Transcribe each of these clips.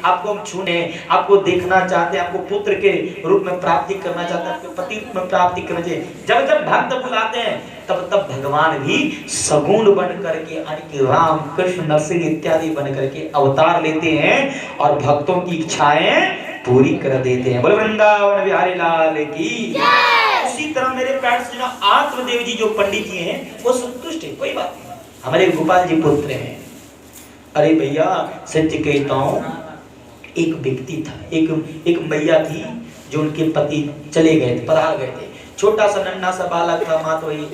आपको हम छूने, आपको देखना चाहते हैं, आपको पुत्र के रूप में प्राप्ति करना चाहते हैं, आपको पति रूप में प्राप्ति करना चाहिए। जब जब भक्त बुलाते हैं तब तब भगवान भी सगुण बन करके यानी राम कृष्ण नरसिंह इत्यादि बन करके अवतार लेते हैं और भक्तों की इच्छाएं पूरी कर देते हैं। बोलो वृंदावन बिहारी लाल की। उसी तरह मेरे पैर से आत्मदेव जी जो पंडित जी हैं वो संतुष्ट है, कोई बात नहीं, हमारे गोपाल जी पुत्र हैं। अरे भैया सत्य कहता हूं, एक व्यक्ति था, एक मैया थी जो उनके पति चले गए थे, पधार गए थे। छोटा सा नन्हा सा बालक था, मात्र वही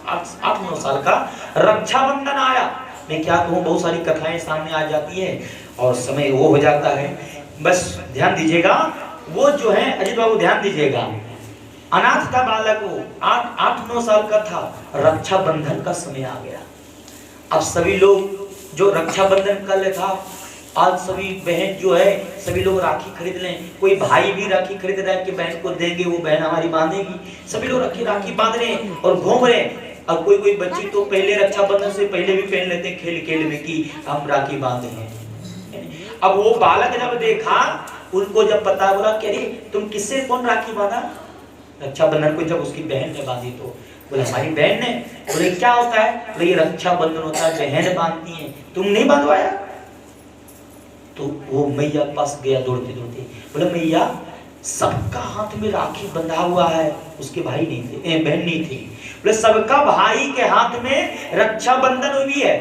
8-9 साल का। रक्षाबंधन आया, मैं क्या कहूँ, बहुत सारी कथाएं सामने आ जाती है और समय वो हो जाता है। बस ध्यान दीजिएगा, वो जो है अजीत बाबू ध्यान दीजिएगा, अनाथ था बालक, वो 8-9 साल का था। रक्षाबंधन का समय आ गया। अब सभी लोग जो रक्षाबंधन कल था, आज सभी बहन जो है सभी लोग राखी खरीद लें। कोई भाई भी राखी खरीद रहा है कि बहन को देंगे, वो बहन हमारी बांधेगी। सभी लोग राखी बांध रहे हैं और घूम रहे हैं। और कोई बच्ची तो पहले रक्षाबंधन से पहले भी पहन लेते हैं खेल खेल में कि हम राखी बांधे हैं। अब वो बालक जब देखा, उनको जब पता, बोला कि अरे तुम किससे कौन राखी बांधा? रक्षाबंधन को जब उसकी बहन ने बांधी तो बोले हमारी बहन ने। बोले क्या होता है? बोले ये रक्षाबंधन होता है, बहन बांधती है, तुम नहीं बांधवाया? तो वो मैया पास गया दौड़ते दौड़ते, बोले मैया सबका हाथ में राखी बंधा हुआ है, उसके भाई नहीं थे, बहन नहीं थी। बोले सबका भाई के हाथ में रक्षाबंधन हुई है,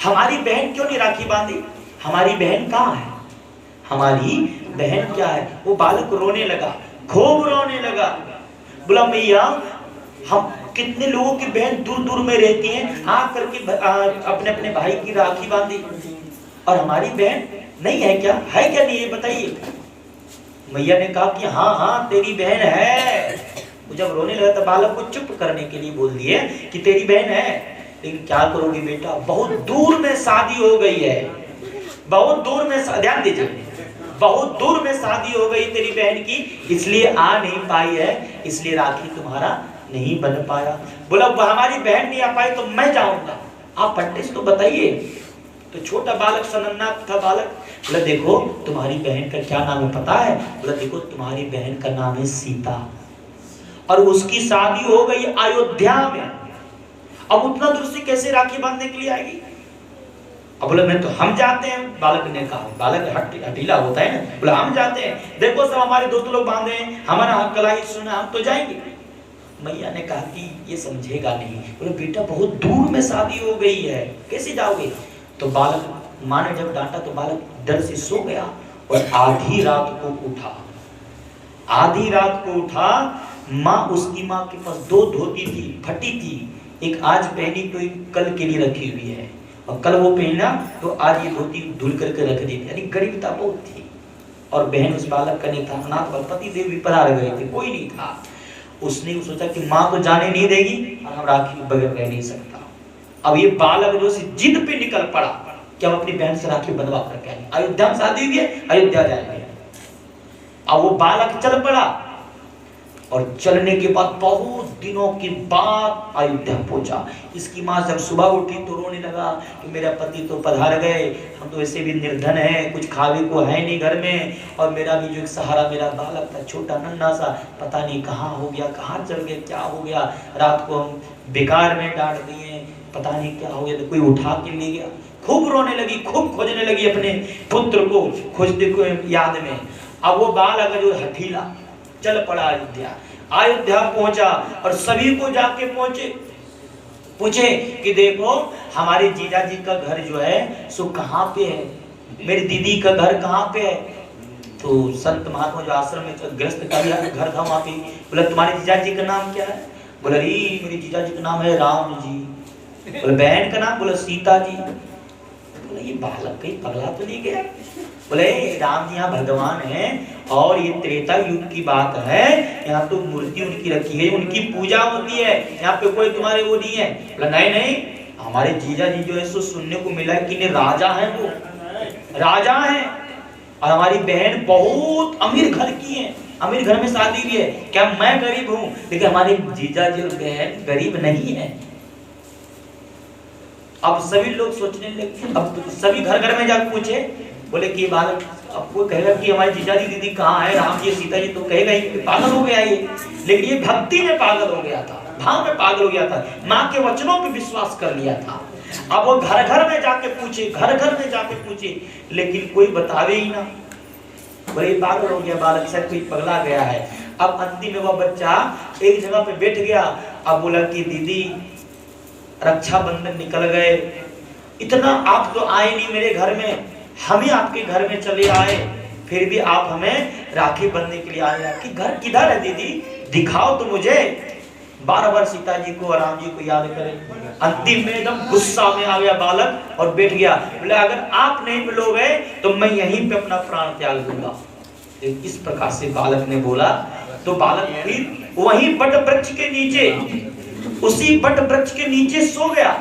हमारी बहन क्यों नहीं राखी बांधी? हमारी बहन कहाँ है? हमारी बहन क्या है? वो बालक रोने लगा, खूब रोने लगा। बोला मैया हम कितने लोगों की बहन दूर दूर में रहती हैं, आ करके अपने अपने भाई की राखी बांधी, और हमारी बहन नहीं है क्या? है क्या नहीं है बताइए? मैया ने कहा कि हाँ हाँ तेरी बहन है। वो जब रोने लगा तो बालक को चुप करने के लिए बोल दिए कि तेरी बहन है, लेकिन क्या करोगी बेटा, बहुत दूर में शादी हो गई है, बहुत दूर में, ध्यान दीजिए, बहुत दूर में शादी हो गई तेरी बहन की, इसलिए आ नहीं पाई है, इसलिए राखी तुम्हारा नहीं बन पाया। बोला हमारी बहन नहीं आ पाई तो मैं जाऊंगा, आप पट्टे से तो बताइए। तो छोटा बालक सनन्ना था बालक, बोला देखो तुम्हारी बहन का क्या नाम है पता है? बोला देखो तुम्हारी बहन का नाम है सीता, और उसकी शादी हो गई अयोध्या में, अब उतना दूर से कैसे राखी बांधने के लिए आएगी? अब बोले मैं तो हम जाते हैं। बालक ने कहा, बालक हठीला होता है ना, बोला हम जाते हैं, देखो सब हमारे दोस्त लोग बांधे हैं, हमारा हक कलाई सुना, हम तो जाएंगे। मैया ने कहा कि ये समझेगा नहीं। बोले बेटा बहुत दूर में शादी हो गई है, कैसे जाओगे? तो बालक माँ ने जब डांटा तो बालक डर से सो गया और आधी रात को उठा। आधी रात को उठा, माँ उसकी माँ के पास 2 धोती थी, फटी थी, एक आज पहनी तो एक कल के लिए रखी हुई है, और कल वो पहना तो आज ये धोती धुल करके रख दी थी। यानी गरीबता बहुत थी, और बहन उस बालक का नहीं था, अनाथ पति देव भी पधार गए थे, कोई नहीं था। उसने सोचा कि माँ तो जाने नहीं देगी और हम राखी बगैर रह नहीं सकता। अब ये बालक जो जिद पे निकल पड़ा कि हम अपनी बहन से राखी बंधवा करके आएंगे, अयोध्या में शादी हुई है, अयोध्या जाएंगे। अब वो बालक चल पड़ा, और चलने के बाद बहुत दिनों के बाद अयोध्या पहुंचा। इसकी माँ जब सुबह उठी तो रोने लगा कि मेरा पति तो पधार गए, हम तो ऐसे भी निर्धन हैं, कुछ खावे को है नहीं घर में, और मेरा भी जो एक सहारा मेरा बालक था छोटा नन्हा सा, पता नहीं कहाँ हो गया, कहाँ चल गया, क्या हो गया, रात को हम बेकार में डांट दिए, पता नहीं क्या हो गया, तो कोई उठा के ले गया। खूब रोने लगी, खूब खोजने लगी अपने पुत्र को, खोजते को याद में। अब वो बालक जो हठीला चल पड़ा अयोध्या। अयोध्या पहुंचा और सभी को जाके पूछे कि देखो हमारे जीजा जी का घर जो है सो कहाँ पे है, मेरी दीदी का घर कहाँ पे है? तो संत महात्मा जो आश्रम में गृहस्थ का घर था वहां पे, बोला तुम्हारे जीजा जी का नाम क्या है? बोला मेरे जीजा जी का नाम है राम जी। बोले बहन का नाम? बोला सीता जी। बोला ये बालक कहीं पगला तो नहीं गया? बोले राम जी यहाँ भगवान है, और ये त्रेता युग की बात है, यहाँ तो मूर्ति उनकी रखी है, उनकी पूजा होती है, यहाँ पे कोई तुम्हारे वो नहीं है। बोला नहीं नहीं, हमारे जीजा जी जो है सो सुनने को मिला है कि राजा है, वो राजा है, और हमारी बहन बहुत अमीर घर की है, अमीर घर में शादी हुई है। क्या मैं गरीब हूँ? लेकिन हमारे जीजा जी और बहन गरीब नहीं है। अब सभी लोग सोचने लगे, अब सभी घर घर में जाकर पूछे बोले कि बालक, अब कोई कहेगा कि हमारी जीजा जी दीदी कहाँ है, राम जी सीता जी, तो कहेगा ही पागल हो गया ये। लेकिन ये भक्ति में पागल हो गया था, भाव में पागल हो गया था, माँ के वचनों पे विश्वास कर लिया था। अब वो घर घर में जाके पूछे, घर घर में जाके पूछे, लेकिन कोई बतावे ही ना। बड़े पागल हो गया बालक, शायद कोई पगला गया है। अब अंतिम में वह बच्चा एक जगह पे बैठ गया। अब बोला कि दीदी रक्षाबंधन निकल गए, इतना आप तो आए नहीं मेरे घर में, हम ही आपके घर में चले आए, फिर भी आप हमें राखी बंधने के लिए आए। आपके घर किधर है दीदी, दिखाओ तो मुझे। बार बार सीता जी को और राम जी को याद करें। अंतिम में एकदम गुस्सा में आ गया बालक और बैठ गया। बोले अगर आप नहीं मिलोगे तो मैं यहीं पे अपना प्राण त्याग दूंगा। इस प्रकार से बालक ने बोला। तो बालक फिर वहीं बट वृक्ष के नीचे, उसी बट वृक्ष के नीचे सो गया।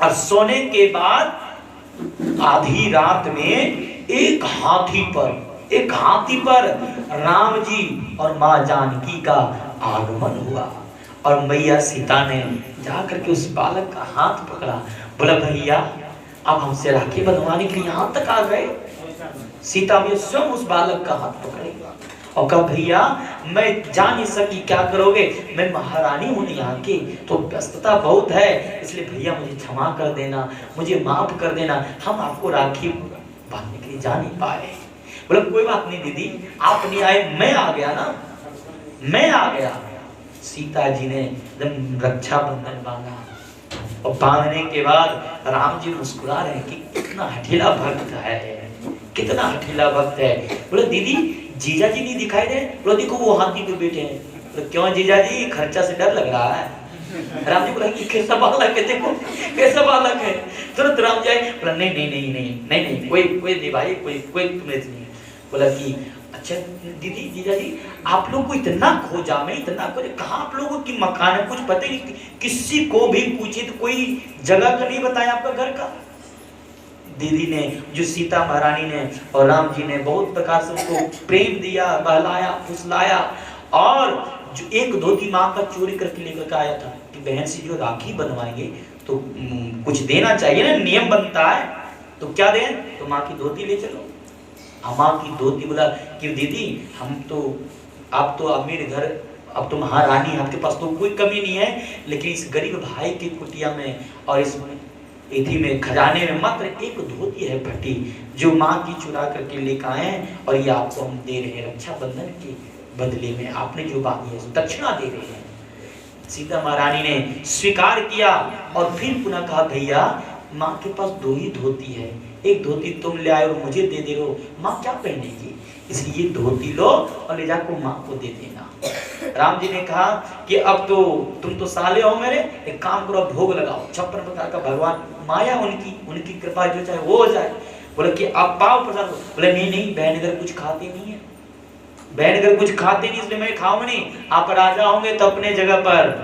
और सोने के बाद आधी रात में एक हाथी पर राम जी और माँ जानकी का आगमन हुआ। और मैया सीता ने जाकर के उस बालक का हाथ पकड़ा। बोला भैया आप हमसे राखी बंधवाने के लिए यहाँ तक आ गए। सीता भी स्वयं उस बालक का हाथ पकड़े और कहा भैया मैं जा नहीं सकी, क्या करोगे, मैं महारानी हूँ यहाँ की, तो व्यस्तता बहुत है, इसलिए भैया मुझे क्षमा कर देना, मुझे माफ कर देना, हम आपको राखी बांधने के लिए जा नहीं पाए। बोला कोई बात नहीं दीदी, आप नहीं आए, मैं आ गया ना, मैं आ गया। सीता जी ने एकदम रक्षाबंधन बांधा और बांधने के बाद राम जी मुस्कुरा रहे हैं कि कितना हठीला भक्त है, कितना हठीला भक्त है। बोले दीदी जीजा जी नहीं दिखाई दे। बोले देखो वो हाथी पे बैठे हैं। बोले क्यों जीजा जी, खर्चा से डर लग रहा है। राम जी बोला कैसा बालक है, देखो कैसा बालक है। तुरंत राम जी आए। बोला नहीं नहीं नहीं नहीं नहीं नहीं कोई नहीं भाई, कोई तुम्हें नहीं। बोला कि अच्छा दीदी जीजा जी आप लोग को इतना खोजा, मैं इतना खोजा, कहाँ आप लोगों की मकान है, कुछ पता ही नहीं, किसी को भी पूछे तो कोई जगह का नहीं बताया आपका घर का। दीदी ने, जो सीता महारानी ने और राम जी ने बहुत प्रकार से उसको प्रेम दिया, बहलाया, फुसलाया। और जो एक धोती माँ का चोरी करके लेकर आया था कि बहन से जो राखी बनवाएंगे तो कुछ देना चाहिए ना, नियम बनता है, तो क्या दें, तो माँ की धोती ले चलो। माँ की धोती। बोला कि दीदी हम तो, आप तो अमीर घर, अब तो महारानी, आपके पास तो कोई कमी नहीं है, लेकिन इस गरीब भाई की कुटिया में और इस इथी में खजाने में मात्र एक धोती है फटी, जो माँ की चुरा करके लेकर आए हैं, और ये आपको हम दे रहे हैं रक्षाबंधन के बदले में, आपने जो मांगी है दक्षिणा दे रहे हैं। सीता महारानी ने स्वीकार किया और फिर पुनः कहा भैया माँ के पास दो ही धोती है, एक धोती तुम ले आए और मुझे दे दे रहे हो, माँ क्या पहनेगी, इसलिए ये धोती लो और ले जाकर माँ को दे देना। राम जी ने कहा कि अब तो तुम तो साले हो मेरे, एक काम करो भोग लगाओ, 56 प्रकार का भगवान माया उनकी कृपा जो चाहे वो हो जाए। बोले कि आप पाओ प्रसाद। बोले नहीं नहीं बहन अगर कुछ खाते नहीं है, बहन अगर कुछ खाते नहीं इसलिए मैं खाऊंगा नहीं, आप राजा होंगे तो अपने जगह पर,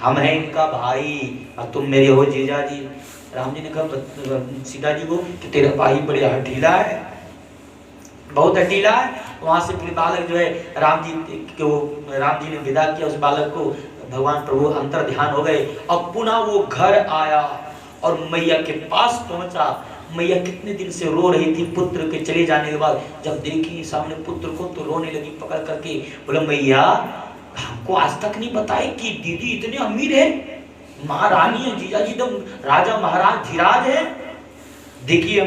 हम हैं इनका भाई और तुम मेरे हो जीजा जी। राम जी ने कहा सीता जी को कि तेरा भाई बड़े हठीला है, बहुत हठीला है। वहां से फिर बालक जो है राम जी ने विदा किया उस बालक को, भगवान प्रभु अंतर ध्यान हो गए और पुनः वो घर आया और मैया के पास पहुंचा। मैया कितने दिन से रो रही थी पुत्र के चले जाने के बाद, जब देखी सामने पुत्र को तो रोने लगी पकड़ करके। बोला मैया हमको आज तक नहीं बताई कि दीदी इतने अमीर है, महारानी है, जीजा जी तो राजा महाराज धीराज है। देखिए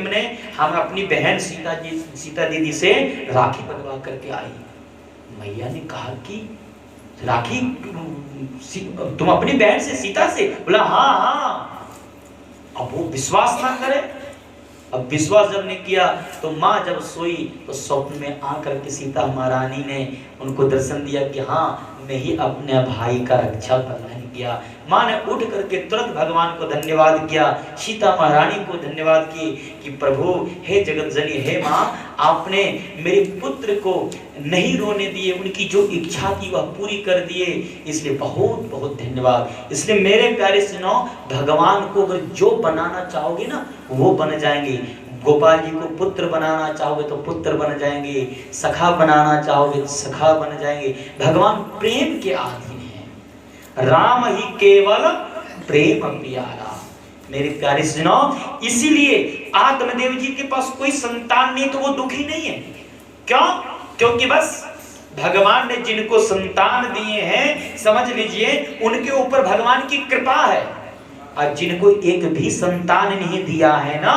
हम अपनी बहन सीता दीदी से राखी बंधवा करके आई। मैया ने कहा कि राखी तुम अपनी बहन से, सीता से? बोला हाँ। अब वो विश्वास ना करे, अब विश्वास जब ने किया तो माँ जब सोई तो स्वप्न में आकर के सीता महारानी ने उनको दर्शन दिया कि हाँ मैं ही अपने भाई का रक्षा बंधन किया। माँ ने उठ करके तुरंत भगवान को धन्यवाद किया, सीता महारानी को धन्यवाद की कि प्रभु हे जगत जननी, हे माँ आपने मेरे पुत्र को नहीं रोने दिए, उनकी जो इच्छा थी वह पूरी कर दिए, इसलिए बहुत बहुत धन्यवाद। इसलिए मेरे प्यारे सुनो, भगवान को अगर जो बनाना चाहोगे ना वो बन जाएंगे। गोपाल जी को पुत्र बनाना चाहोगे तो पुत्र बन जाएंगे, सखा बनाना चाहोगे तो सखा बन जाएंगे। भगवान प्रेम के अधीन है, राम ही केवल प्रेम प्यारा। मेरे प्यारे सुनो, इसीलिए आत्मदेव जी के पास कोई संतान नहीं तो वो दुखी नहीं है। क्यों? क्योंकि बस भगवान ने जिनको संतान दिए हैं, समझ लीजिए उनके ऊपर भगवान की कृपा है। और जिनको एक भी संतान नहीं दिया है ना,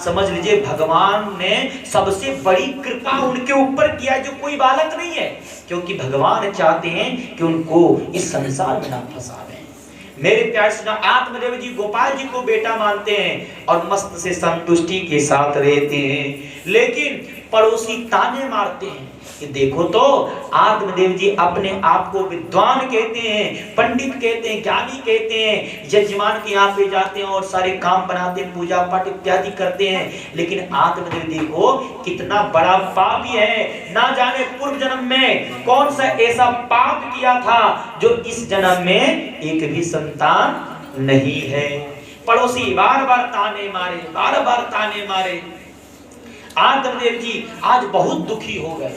समझ लीजिए भगवान ने सबसे बड़ी कृपा उनके ऊपर किया जो कोई बालक नहीं है, क्योंकि भगवान चाहते हैं कि उनको इस संसार में ना फंसावे। मेरे प्यारे सुना, आत्मदेव जी गोपाल जी को बेटा मानते हैं और मस्त से संतुष्टि के साथ रहते हैं, लेकिन पड़ोसी ताने मारते हैं कि देखो तो आत्मदेव जी अपने आप को विद्वान कहते हैं, पंडित कहते हैं, ज्ञानी कहते हैं, यजमान के यहाँ पे जाते हैं और सारे काम बनाते हैं, पूजा पाठ इत्यादि करते हैं, लेकिन आत्मदेव देखो कितना बड़ा पापी है। ना जाने पूर्व जन्म में कौन सा ऐसा पाप किया था जो इस जन्म में एक भी संतान नहीं है। पड़ोसी बार बार ताने मारे, बार बार ताने मारे। आत्मदेव जी आज बहुत दुखी हो गए,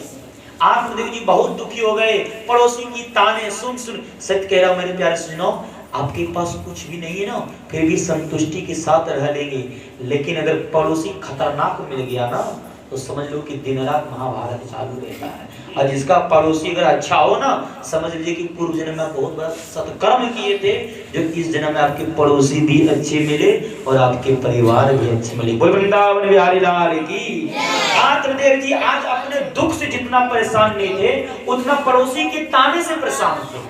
आत्मदेव जी बहुत दुखी हो गए। पड़ोसी की ताने सुन सुन, सत्य कह रहा हूं मेरे प्यारे सुनो, आपके पास कुछ भी नहीं है ना, फिर भी संतुष्टि के साथ रह लेंगे, लेकिन अगर पड़ोसी खतरनाक मिल गया ना तो समझ लो कि दिन रात महाभारत चालू रहता है। और जिसका पड़ोसी अगर अच्छा हो ना, समझ लीजिए कि पूर्व जन्म में बहुत बड़ा सत्कर्म किए थे, जो इस जन्म में आपके पड़ोसी भी अच्छे मिले और आपके परिवार भी अच्छे मिले। बोल वृंदावन बिहारी लाल की। आत्मदेव जी आज अपने दुख से जितना परेशान नहीं थे, उतना पड़ोसी के ताने से परेशान थे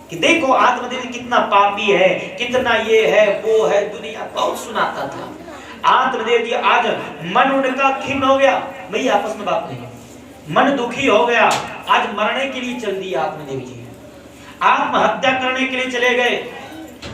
कि देखो आत्मदेव कितना पापी है, कितना ये है वो है, दुनिया बहुत सुनाता था। आत्मदेव जी आज मन उनका खिन्न हो गया, वही आपस में बात नहीं, मन दुखी हो गया, आज मरने के लिए चल दिया आत्मदेव जी, आत्महत्या करने के लिए चले गए।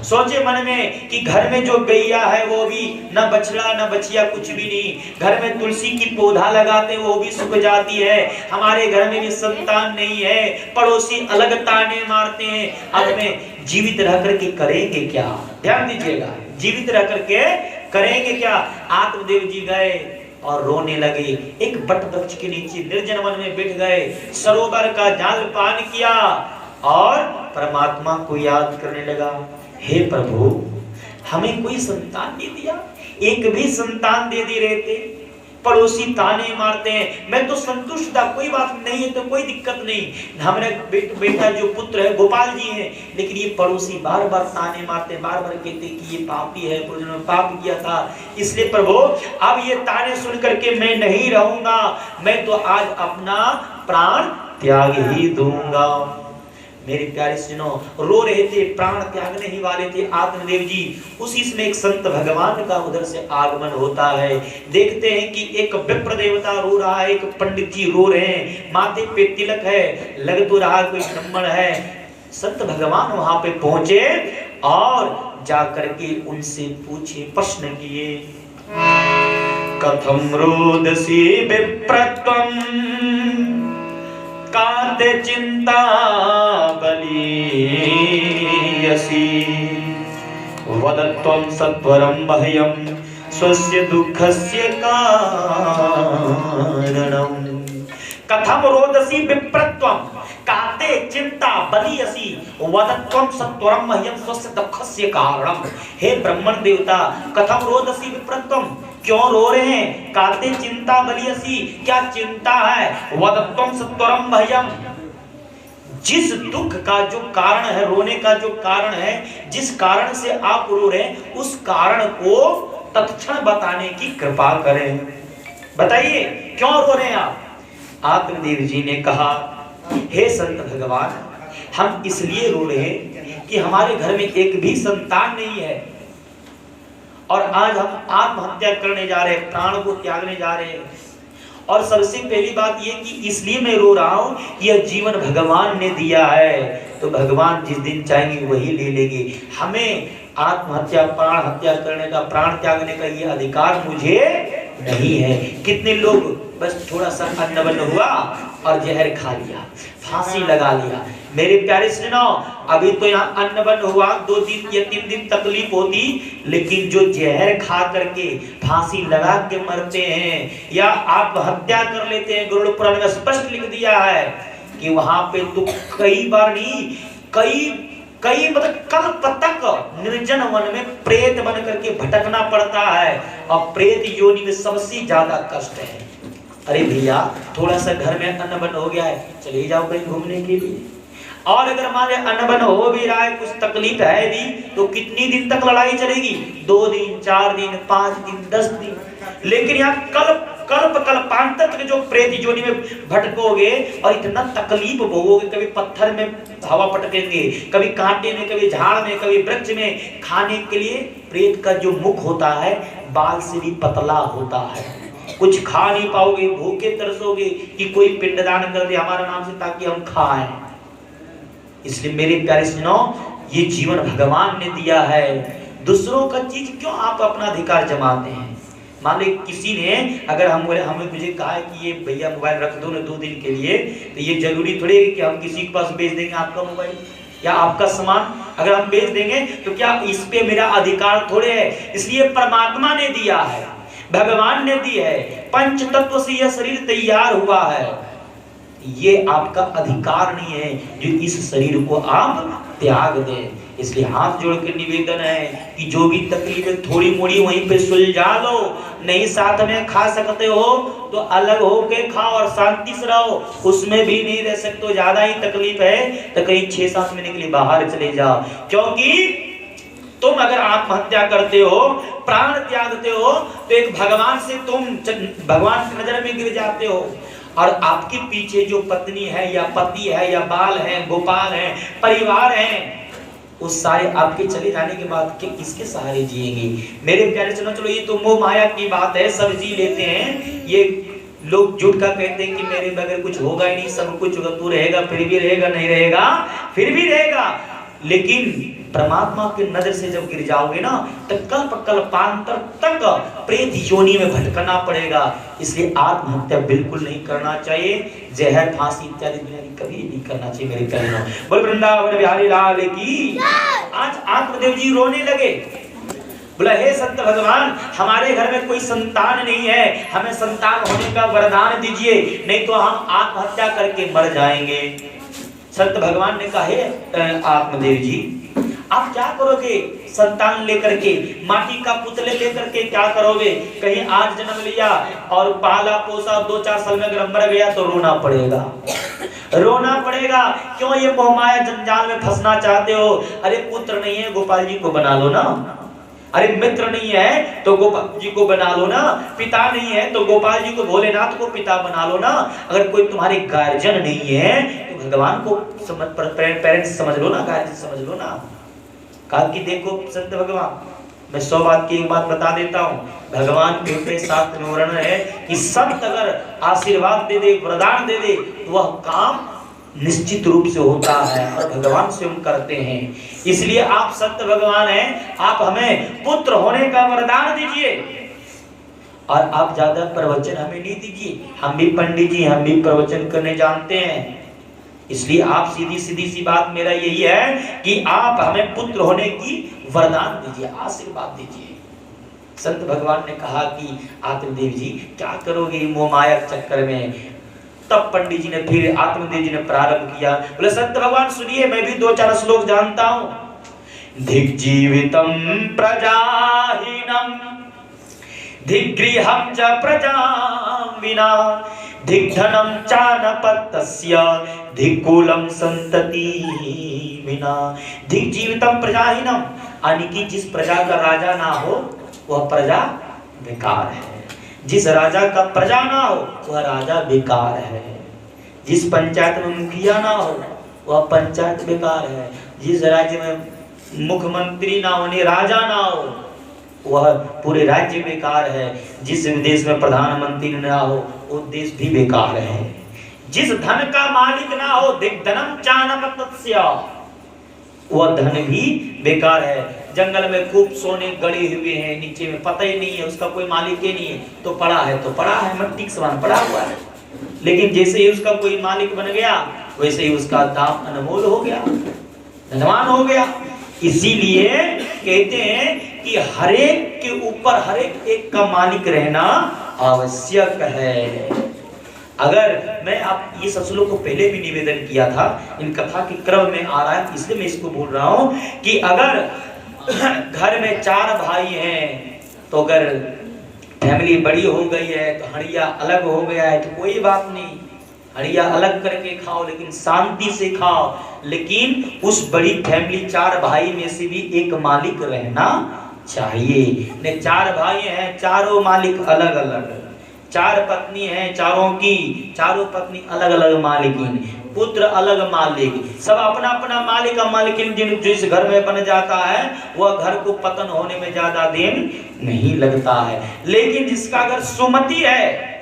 सोचे मन में कि घर में जो गैया है वो भी न बछड़ा न बछिया कुछ भी नहीं, घर में तुलसी की पौधा लगाते वो भी सूख जाती है, हमारे घर में भी संतान नहीं है, पड़ोसी अलग ताने मारते हैं, अब में जीवित रह करके करेंगे क्या? ध्यान दीजिएगा, जीवित रह करके करेंगे क्या? आत्मदेव जी गए और रोने लगे, एक बट वृक्ष के नीचे निर्जन वन में बैठ गए, सरोवर का जल पान किया और परमात्मा को याद करने लगा, हे प्रभु हमें कोई संतान नहीं दिया, एक भी संतान दे दी रहते, पड़ोसी ताने मारते हैं, मैं तो संतुष्ट था, कोई बात नहीं है तो कोई दिक्कत नहीं, हमारे बेटा जो पुत्र है गोपाल जी हैं, लेकिन ये पड़ोसी बार बार ताने मारते, बार बार कहते कि ये पापी है, पूर्व में पाप किया था, इसलिए प्रभु अब ये ताने सुन करके मैं नहीं रहूंगा, मैं तो आज अपना प्राण त्याग ही दूंगा। मेरे प्यारे सुनो, रो रहे थे, प्राण त्यागने ही वाले थे आत्मदेव जी। उसी समय एक संत भगवान का उधर से आगमन होता है, देखते हैं कि एक विप्र देवता रो रहा है, एक पंडित जी रो रहे हैं, माथे पे तिलक है, लग तो रहा कोई ब्राह्मण है। संत भगवान वहां पे पहुंचे और जाकर के उनसे पूछे, प्रश्न किए, कथम रोदसी विप्रत्वम काते चिंता बलियसी वदत्वं सत्वरं मह्यं स्वस्य दुःखस्य कारणं। कथम रोदसी विप्रत्वं काते चिंता बलियसी वदत्वं सत्वरं मह्यं स्वस्य दुःखस्य कारणं। हे ब्राह्मण देवता, कथम रोदसी विप्रत्वं, क्यों रो रहे हैं? काते चिंता बलियसी, क्या चिंता है? वदत्वं सत्वरं मह्यं, जिस दुख का जो कारण है, रोने का जो कारण है, जिस कारण से आप रो रहे हैं, उस कारण को तत्क्षण बताने की कृपा करें। बताइए क्यों रो रहे हैं आप? आत्मदेव जी ने कहा, हे संत भगवान, हम इसलिए रो रहे हैं कि हमारे घर में एक भी संतान नहीं है और आज हम आत्महत्या करने जा रहे हैं, प्राण को त्यागने जा रहे हैं। और सबसे पहली बात यह कि इसलिए मैं रो रहा हूं, यह जीवन भगवान ने दिया है, तो भगवान जिस दिन चाहेंगे वही ले लेंगे। हमें आत्महत्या, प्राण हत्या करने का, प्राण त्यागने का ये अधिकार मुझे नहीं है। कितने लोग बस थोड़ा सा अन्न बन्न हुआ और जहर खा लिया, फांसी लगा लिया। मेरे प्यारे सुनो, अभी तो यहाँ अन्न बन्न हुआ, 2 दिन या 3 दिन तकलीफ होती, लेकिन जो जहर खा करके फांसी लगा के मरते हैं या आत्महत्या कर लेते हैं, गरुड़ पुराण में स्पष्ट लिख दिया है कि वहां पे तो कई बार नहीं, कई कई मतलब कल्प तक निर्जन वन में प्रेत बन करके भटकना पड़ता है, और प्रेत योनि में सबसे ज्यादा कष्ट है। अरे भैया थोड़ा सा घर में अन्न बन हो गया है, चले जाओ कहीं घूमने के लिए। और अगर मान लिया अन्न बन हो भी रहा है, कुछ तकलीफ है भी, तो कितनी दिन तक लड़ाई चलेगी? 2 दिन, 4 दिन, 5 दिन, 10 दिन। लेकिन यहाँ कल्पांतर तक जो प्रेत योनि में भटकोगे और इतना तकलीफ भोगोगे, कभी पत्थर में हवा पटकेंगे, कभी कांटे में, कभी झाड़ में, कभी वृक्ष में। खाने के लिए प्रेत का जो मुख होता है बाल से भी पतला होता है, कुछ खा नहीं पाओगे, भूखे तरसोगे कि कोई पिंडदान कर दे हमारा नाम से ताकि हम खाएं। इसलिए मेरे प्यारे सुनो, ये जीवन भगवान ने दिया है, दूसरों का चीज क्यों आप अपना अधिकार जमाते हैं? मान लो किसी ने अगर हमें मुझे कहा है कि ये भैया मोबाइल रख दो ना 2 दिन के लिए, तो ये जरूरी थोड़ी है कि हम किसी के पास बेच देंगे आपका मोबाइल या आपका सामान। अगर हम बेच देंगे तो क्या इस पे मेरा अधिकार थोड़े है? इसलिए परमात्मा ने दिया है, भगवान ने दी है, पंच तत्व से यह शरीर तैयार हुआ है। ये आपका अधिकार नहीं है जो इस शरीर को आप त्याग दें। इसलिए हाथ जोड़ के निवेदन है कि जो भी तकलीफें थोड़ी मोड़ी वहीं पे सुलझा लो, नहीं साथ में खा सकते हो तो अलग होके खाओ और शांति से रहो। उसमें भी नहीं रह सकते, ज्यादा ही तकलीफ है तो कहीं 6-7 महीने के लिए बाहर चले जाओ। क्योंकि तुम अगर आत्महत्या करते हो, प्राण त्यागते हो, तो एक भगवान से तुम भगवान की नजर में गिर जाते हो। और आपके पीछे जो पत्नी है या पति है या बाल है, गोपाल है, परिवार है, उस सारे आपके चले जाने के बाद के किसके सहारे जिएंगे? मेरे प्यारे चलो ये तो मोह माया की बात है, सब जी लेते हैं। ये लोग झूठ का कहते हैं कि मेरे बगैर कुछ होगा ही नहीं, सब कुछ होगा, तू रहेगा फिर भी रहेगा, नहीं रहेगा फिर भी रहेगा। लेकिन परमात्मा की नजर से जब गिर जाओगे ना तो कल्पांतर तक प्रेत योनि में भटकना पड़ेगा। इसलिए आत्महत्या बिल्कुल नहीं करना चाहिए, जहर, फांसी इत्यादि कभी नहीं करना चाहिए मेरे प्यारे। बोल वृंदावन बिहारी लाल की। आज आत्मदेव जी रोने लगे, बोला हे संत भगवान, हमारे घर में कोई संतान नहीं है, हमें संतान होने का वरदान दीजिए, नहीं तो हम आत्महत्या करके मर जाएंगे। संत भगवान ने कहा हे आत्मदेव जी, आप क्या करोगे संतान लेकर के? माटी का पुतले लेकर के क्या करोगे? कहीं आज जन्म लिया और पाला पोसा 2-4 साल में अगर मर गया तो रोना पड़ेगा, रोना पड़ेगा। क्यों ये मोहमाया जंजाल में फंसना चाहते हो? अरे पुत्र नहीं है, गोपाल जी को बना लो ना। अरे मित्र नहीं है तो गोपाल जी को बना लो ना। पिता नहीं है तो गोपाल जी को, भोलेनाथ को पिता बना लो ना। अगर कोई तुम्हारे गार्जियन नहीं है तो भगवान को पेरेंट्स समझ लो ना, गार्जियन समझ लो ना। कहा कि देखो संत भगवान, मैं 100 बात की एक बात बता देता हूँ, भगवान के साथ में वर्णन है कि संत अगर आशीर्वाद दे दे, वरदान दे दे, तो वह काम निश्चित रूप से होता है और भगवान स्वयं करते हैं। इसलिए आप संत भगवान हैं, आप हमें पुत्र होने का वरदान दीजिए। और आप ज्यादा प्रवचन हमें नहीं दीजिए, हम भी पंडित जी, हम भी प्रवचन करने जानते हैं। इसलिए आप सीधी सी बात मेरा यही है कि आप हमें पुत्र होने की वरदान दीजिए, आशीर्वाद दीजिए। संत भगवान ने कहा कि आत्मदेव जी क्या करोगे मोह माया चक्कर में? तब पंडित जी ने फिर आत्मदेव जी ने प्रारंभ किया, बोले संत भगवान सुनिए, मैं भी 2-4 श्लोक जानता हूं। धिग्जीवितम प्रजाहीनम धिग्गृहं च प्रजां विना धिग्धनं चानपत्यस्य धिक्कुलं संतति विना। धिग्जीवितम प्रजाहीनम, यानी कि जिस प्रजा का राजा ना हो वह प्रजा बेकार है। जिस राजा का प्रजा ना हो वह राजा बेकार है। जिस पंचायत में मुखिया ना हो वह पंचायत बेकार है। जिस राज्य में मुख्यमंत्री ना होने राजा ना हो वह पूरे राज्य बेकार है। जिस देश में प्रधानमंत्री ना हो वो देश भी बेकार है। जिस धन का मालिक ना हो दिग्धनम चानपत्यस्य, वह धन भी बेकार है। जंगल में खूब सोने गड़े हुए हैं, नीचे में पता ही नहीं है, उसका कोई मालिक ही नहीं है, तो पड़ा है मट्टी के समान पड़ा हुआ है। लेकिन जैसे ही उसका कोई मालिक बन गया वैसे ही उसका दाम अनमोल हो गया, धनवान हो गया। इसीलिए कहते हैं कि हरेक के ऊपर हरेक एक का मालिक रहना आवश्यक है। अगर मैं आप ये सब लोग को पहले भी निवेदन किया था, इन कथा के क्रम में आ रहा है इसलिए मैं इसको बोल रहा हूं कि अगर घर में 4 भाई हैं तो अगर फैमिली बड़ी हो गई है तो हड़िया अलग हो गया है तो कोई बात नहीं, हड़िया अलग करके खाओ लेकिन शांति से खाओ। लेकिन उस बड़ी फैमिली 4 भाई में से भी एक मालिक रहना चाहिए। ने 4 भाई हैं, चारों मालिक अलग अलग, 4 पत्नी हैं, चारों पत्नी अलग अलग मालिकिन, पुत्र अलग मालिक, सब अपना अपना मालिक और मालिकिन जिस घर में बन जाता है वह घर को पतन होने में ज्यादा दिन नहीं लगता है। लेकिन जिसका अगर सुमति है,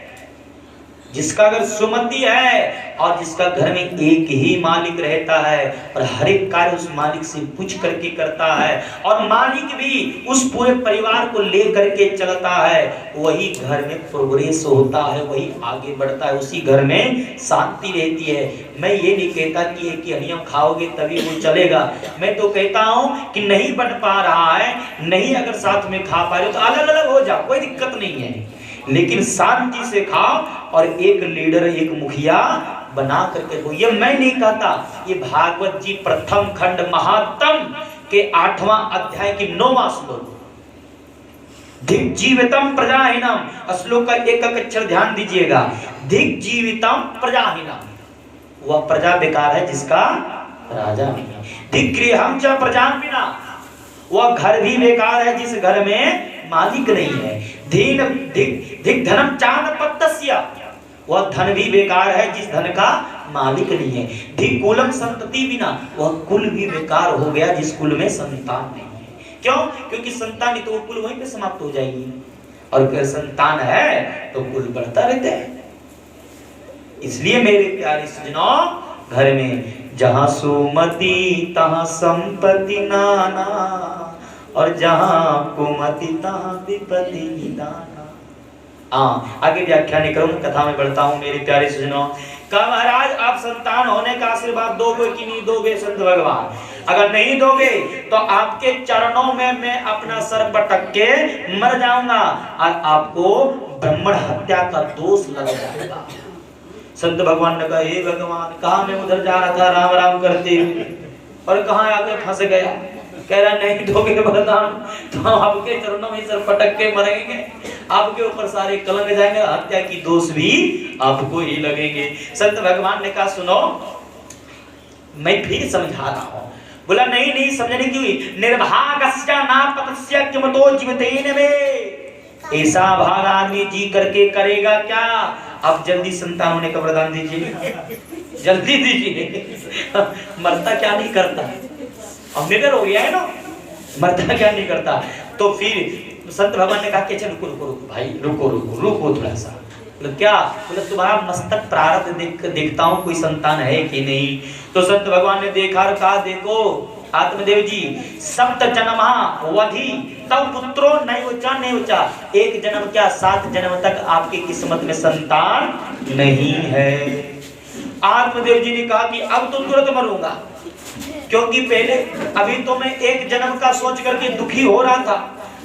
और जिसका घर में एक ही मालिक रहता है और हर एक कार्य उस मालिक से पूछ करके करता है और मालिक भी उस पूरे परिवार को ले करके चलता है, वही घर में प्रोग्रेस होता है, वही आगे बढ़ता है, उसी घर में शांति रहती है। मैं ये नहीं कहता कि एक ही हनियम खाओगे तभी वो चलेगा, मैं तो कहता हूँ कि नहीं बन पा रहा है, नहीं अगर साथ में खा पा रहे हो तो अलग अलग हो जाओ, कोई दिक्कत नहीं है, लेकिन शांति से खाओ और एक लीडर एक मुखिया बना करके हो। ये मैं नहीं कहता, ये भागवत जी प्रथम खंड महात्म के 8वां अध्याय की 9वां श्लोक, धिक जीवितम प्रजाहीनम, श्लोक का एक अक्षर ध्यान दीजिएगा, धिक जीवितम प्रजाहीनम, वह प्रजा बेकार है जिसका राजा नहीं है। धिक गृहम च प्रजाहीना, वह घर भी बेकार है जिस घर में मालिक नहीं है। धिक धनम चानपत्यस्य, वह धन भी बेकार है जिस धन का मालिक नहीं है। धिक कुलम संतति बिना, वह कुल भी बेकार हो गया जिस कुल में संतान नहीं है। क्यों? क्योंकि संतान तो कुल वहीं पे समाप्त हो जाएगी, और अगर संतान है तो कुल बढ़ता रहता है। इसलिए मेरे प्यारे सज्जनों, घर में जहां सुमति तहां संपत्ति नाना, और जहां कुमति तहां विपत्ति निदाना। आगे व्याख्या नहीं करूंगा, कथा में बढ़ता हूं मेरे प्यारे सज्जनों। कहा महाराज आप संतान होने का आशीर्वाद दोगे कि नहीं दोगे संत भगवान? अगर नहीं दोगे तो आपके चरणों में मैं अपना सर पटक के मर जाऊंगा और आपको ब्राह्मण हत्या का दोष लग जाएगा। संत भगवान ने कहा हे भगवान, कहा मैं उधर जा रहा था राम राम करते हुए और कहां आके फंस गया। कह रहा नहीं दोगे वरदान तो आपके चरणों में सर पटक के मरेंगे, आपके ऊपर सारे कलंक जाएंगे, हत्या की दोष भी आपको ही लगेंगे। संत भगवान ने कहा सुनो, मैं फिर समझा रहा हूं। बोला नहीं समझने की, निर्भागस्य नापतस्य किमतो जीवतेन में, ऐसा भाग आदमी जी करके करेगा क्या? आप जल्दी संतान होने का वरदान दीजिए, जल्दी दीजिए। मरता क्या नहीं करता, अब निडर हो गया है ना, मरता क्या नहीं करता। तो फिर संत भगवान ने कहा कि अच्छा रुको भाई, रुको थोड़ा सा। बोले क्या? बोले तुम्हारा मस्तक प्रारब्ध देखता हूँ कोई संतान है कि नहीं। तो संत भगवान ने देखा और कहा देखो आत्मदेव जी, सप्त जन्मा वधि तब पुत्रो नहीं उचा, एक जन्म क्या 7 जन्म तक आपकी किस्मत में संतान नहीं है। आत्मदेव जी ने कहा कि अब तो तुरंत मरूंगा, क्योंकि पहले अभी तो मैं 1 जन्म का सोच करके दुखी हो रहा था,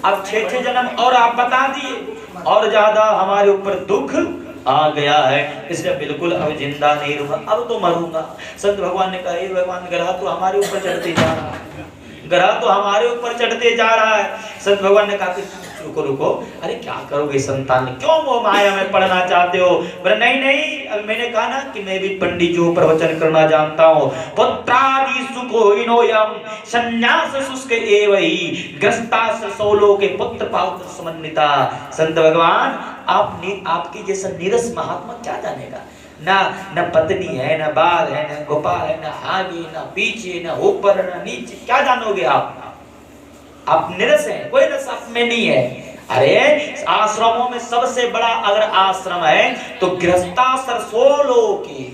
अब 6 जन्म और आप बता दिए और ज्यादा हमारे ऊपर दुख आ गया है, इसलिए बिल्कुल अब जिंदा नहीं रहूंगा, अब तो मरूंगा। संत भगवान ने कहा हे भगवान, ग्रह तो हमारे ऊपर चढ़ते जा रहा है, ग्रह तो हमारे ऊपर चढ़ते जा रहा है। संत भगवान ने कहा रुको, अरे क्या करोगे संतान, क्यों वो माया में पढ़ना चाहते हो? बोले नहीं, अब मैंने कहा ना कि मैं भी पंडित जी प्रवचन करना जानता हूँ। पुत्रादि सुखोहिनोयम संन्यास शुष्क एवहि ग्रस्तास सोलो के पुत्र पौत्र समन्विता। संत भगवान आपके जैसा नीरस महात्मा क्या जानेगा, ना पत्नी है, ना बाल है, ना गोपाल है, ना आगे ना पीछे, ना ऊपर ना नीचे, क्या जानोगे आप निरस हैं, कोई रस आप में नहीं है। अरे आश्रमों में सबसे बड़ा अगर आश्रम है तो गृहस्थाश्रम सोलोकी,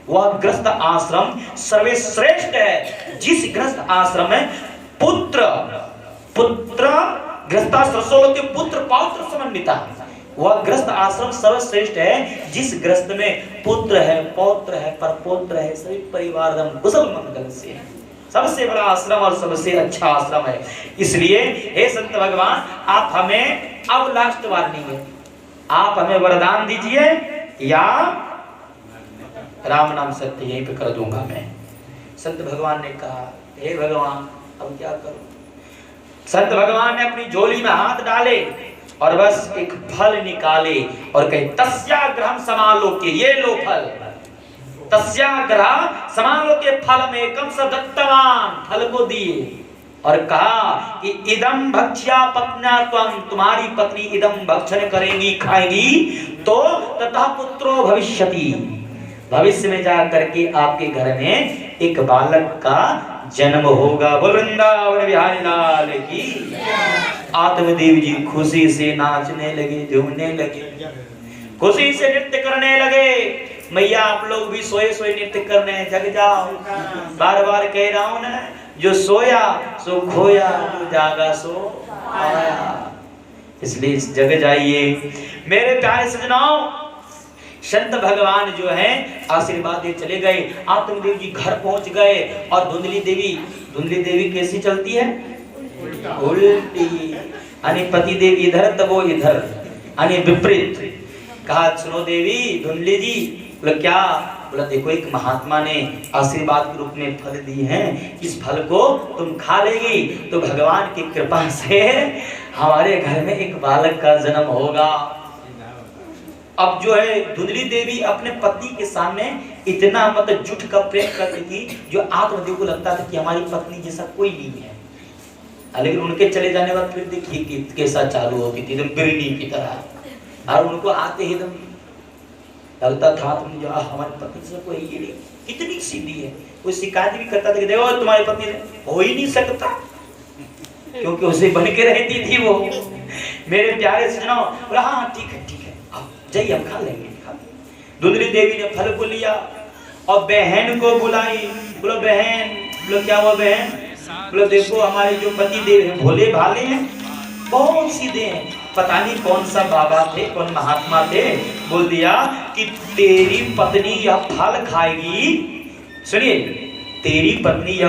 वह गृहस्थ आश्रम सर्वश्रेष्ठ है। जिस गृहस्थ आश्रम में पुत्र गृहस्थाश्रम सोलोकी पुत्र पौत्र समन्विता, वह गृहस्थ आश्रम सर्वश्रेष्ठ है। जिस गृहस्थ में पुत्र है, पौत्र है, परपौत्र है, सभी परिवार कुशल मंगल से है, सबसे बड़ा आश्रम और सबसे अच्छा आश्रम है। इसलिए हे संत भगवान, आप हमें अब लास्ट वार्निंग है, आप हमें वरदान दीजिए या राम नाम सत्य यहीं पे कर दूंगा मैं। संत भगवान ने कहा हे भगवान अब क्या करूं। संत भगवान ने अपनी झोली में हाथ डाले और बस एक फल निकाले और कहे तस्याग्रहं समालोक्य, ये लो फल। तस्याग्रह समालोक्य फल में कम स दत्तवान, फल को दिए और कहा कि इदम भक्ष्या पत्न्या त्वं, तुम्हारी पत्नी इदम भक्षण करेंगी, खाएगी तो तथा पुत्रो भविष्यति, भविष्य में जा करके आपके घर में एक बालक का जन्म होगा। बोल वृंदावन बिहारी लाल की। आत्मदेव जी खुशी से नाचने लगे, झूमने लगे, खुशी से नृत्य करने लगे। मैया आप लोग भी सोए सोए नृत्य करने जग जाओ, बार बार कह रहा हूं ना, जो सोया सो खोया, जो जागा सो आया। इसलिए जग जाइए मेरे प्यारे सजनाओ। संत भगवान जो है आशीर्वाद दे चले गए। आत्मदेव जी घर पहुंच गए और धुंधली देवी कैसी चलती है? उल्टी। यानी पति देव इधर तब वो इधर, यानी विपरीत। कहा सुनो देवी, धुंधली जी। बोला क्या? बोला देखो एक महात्मा ने आशीर्वाद के रूप में फल दिए हैं, इस फल को तुम खा लेगी तो भगवान की कृपा से हमारे घर में एक बालक का जन्म होगा। अब जो है धुंधली देवी अपने पति के सामने इतना मतलब झूठ का प्रेम करती थी, जो आत्मदेव को लगता था कि हमारी पत्नी जैसा कोई नहीं है। लेकिन उनके चले जाने बाद फिर देखिए कि कैसा चालू होती थी, एकदम बिरनी की तरह। और उनको आते ही एकदम लगता था तुम जो हमारी पत्नी से कोई ये नहीं, इतनी सीधी है। कोई शिकायत भी करता था कि देखो तुम्हारी पत्नी हो ही नहीं सकता, क्योंकि उसे बन के रहती थी वो। मेरे प्यारे सजनों, बोला हाँ ठीक है जाइए हम खा लेंगे। धुंधली देवी ने फल को लिया और बहन को बुलाई। बोलो बहन। बोलो क्या हुआ बहन? बोलो देखो हमारे जो पति देव हैं भोले भाले हैं, बहुत सीधे हैं, पता नहीं कौन सा बाबा थे, कौन महात्मा थे। बोल दिया कि तेरी पत्नी यह फल खाएगी, सुनिए तेरी पत्नी यह